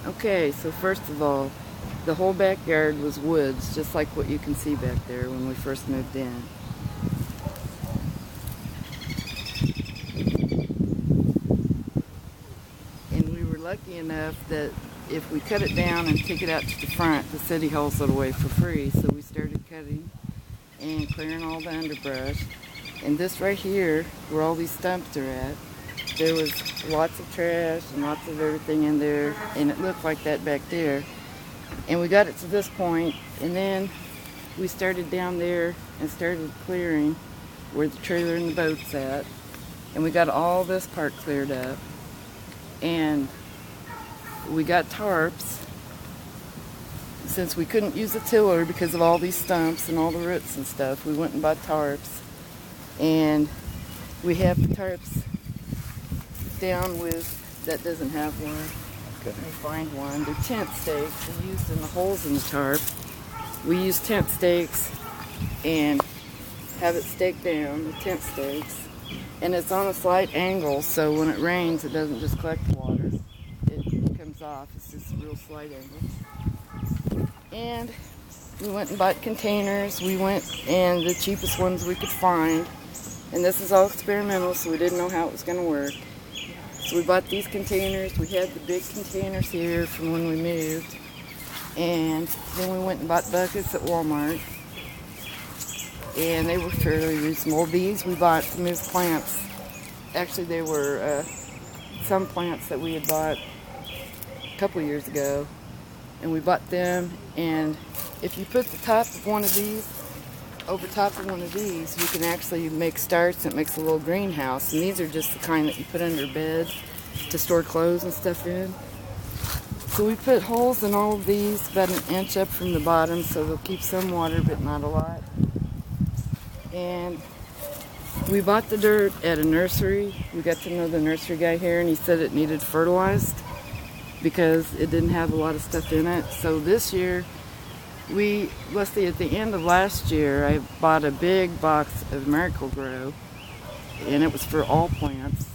Okay, so first of all, the whole backyard was woods, just like what you can see back there when we first moved in. And we were lucky enough that if we cut it down and take it out to the front, the city hauls it away for free. So we started cutting and clearing all the underbrush. And this right here, where all these stumps are at, there was lots of trash and lots of everything in there, and it looked like that back there. And we got it to this point, and then we started down there and started clearing where the trailer and the boat's at. And we got all this part cleared up. And we got tarps. Since we couldn't use a tiller because of all these stumps and all the roots and stuff, we went and bought tarps. And we have the tarps down with, that doesn't have one. Okay. Let me find one. They're tent stakes. They're used in the holes in the tarp. We use tent stakes and have it staked down, the tent stakes. And it's on a slight angle, so when it rains, it doesn't just collect water. It comes off. It's just a real slight angle. And we went and bought containers. We went and the cheapest ones we could find. And this is all experimental, so we didn't know how it was going to work. So we bought these containers. We had the big containers here from when we moved. And then we went and bought buckets at Walmart. And they were fairly reasonable. These we bought from these plants. Actually, they were some plants that we had bought a couple years ago. And we bought them. And if you put the top of one of these over top of one of these, you can actually make starts. It makes a little greenhouse. And these are just the kind that you put under beds to store clothes and stuff in. So we put holes in all of these about an inch up from the bottom, so they'll keep some water but not a lot. And we bought the dirt at a nursery. We got to know the nursery guy here, and he said it needed fertilized because it didn't have a lot of stuff in it. So this year, let's see, at the end of last year, I bought a big box of Miracle-Gro, and it was for all plants.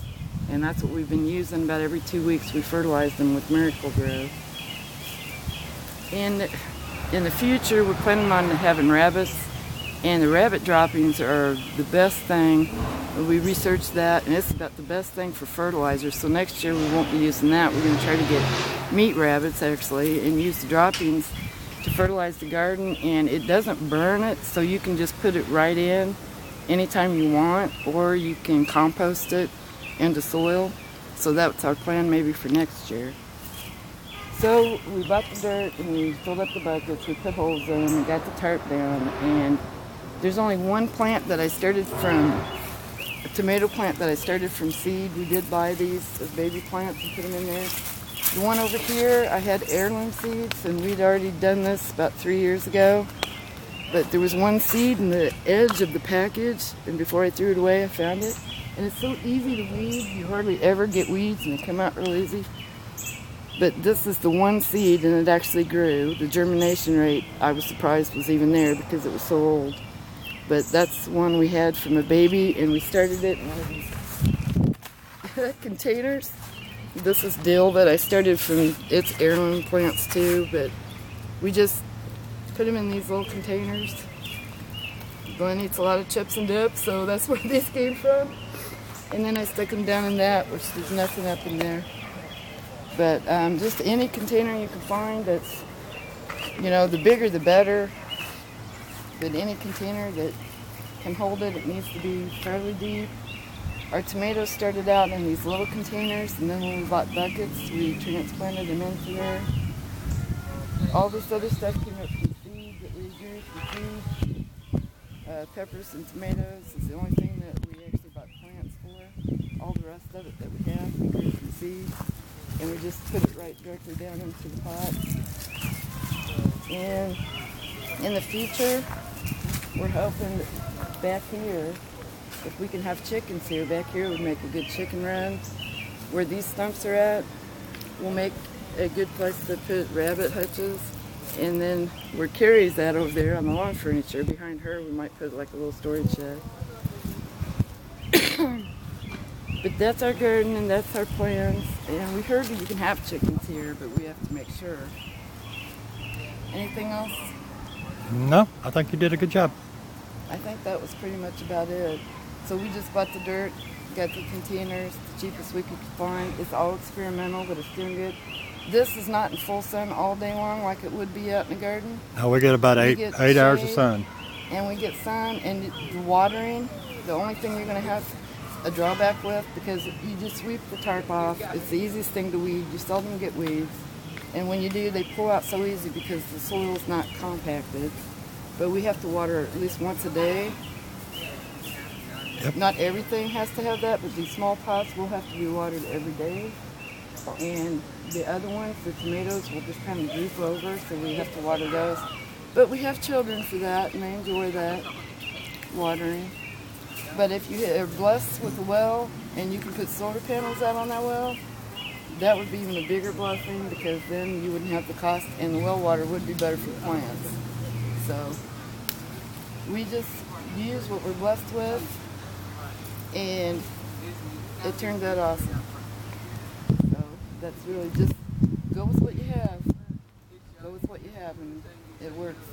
And that's what we've been using. About every 2 weeks, we fertilize them with Miracle-Gro. And in the future, we're planning on having rabbits, and the rabbit droppings are the best thing. We researched that, and it's about the best thing for fertilizer. So next year, we won't be using that. We're going to try to get meat rabbits, actually, and use the droppings to fertilize the garden. And it doesn't burn it, so you can just put it right in anytime you want, or you can compost it into soil. So that's our plan maybe for next year. So we bought the dirt and we filled up the buckets, we put holes in them, we got the tarp down, and there's only one plant that I started from, a tomato plant that I started from seed. We did buy these as baby plants and put them in there. The one over here, I had heirloom seeds, and we'd already done this about 3 years ago. But there was one seed in the edge of the package, and before I threw it away, I found it. And it's so easy to weed. You hardly ever get weeds, and they come out real easy. But this is the one seed, and it actually grew. The germination rate, I was surprised, was even there because it was so old. But that's one we had from a baby, and we started it in one of these containers. This is dill that I started from its heirloom plants too, but we just put them in these little containers. Glenn eats a lot of chips and dip, so that's where these came from. And then I stuck them down in that, which there's nothing up in there. But just any container you can find that's, the bigger the better. But any container that can hold it, it needs to be fairly deep. Our tomatoes started out in these little containers, and then when we bought buckets, we transplanted them into there. All this other stuff came up from seed that we grew from seed. Peppers and tomatoes is the only thing that we actually bought plants for. All the rest of it that we have, we grew from seed. And we just put it right directly down into the pot. And in the future, we're hoping that back here, if we can have chickens here, back here would make a good chicken run. Where these stumps are at, we'll make a good place to put rabbit hutches. And then where Carrie's at over there on the lawn furniture, behind her we might put like a little storage shed. But that's our garden and that's our plans. And we heard that you can have chickens here, but we have to make sure. Anything else? No, I think you did a good job. I think that was pretty much about it. So we just bought the dirt, got the containers, the cheapest we could find. It's all experimental, but it's doing good. This is not in full sun all day long like it would be out in the garden. No, we get about eight hours of sun. And we get sun and the watering. The only thing you're going to have a drawback with, because you just sweep the tarp off. It's the easiest thing to weed. You seldom get weeds. And when you do, they pull out so easy because the soil is not compacted. But we have to water at least once a day. Yep. Not everything has to have that, but these small pots will have to be watered every day. And the other ones, the tomatoes, will just kind of droop over, so we have to water those. But we have children for that, and they enjoy that, watering. But if you are blessed with a well, and you can put solar panels out on that well, that would be even a bigger blessing, because then you wouldn't have the cost, and the well water would be better for plants. So we just use what we're blessed with, and it turns out awesome. So that's really just go with what you have. Go with what you have, and it works.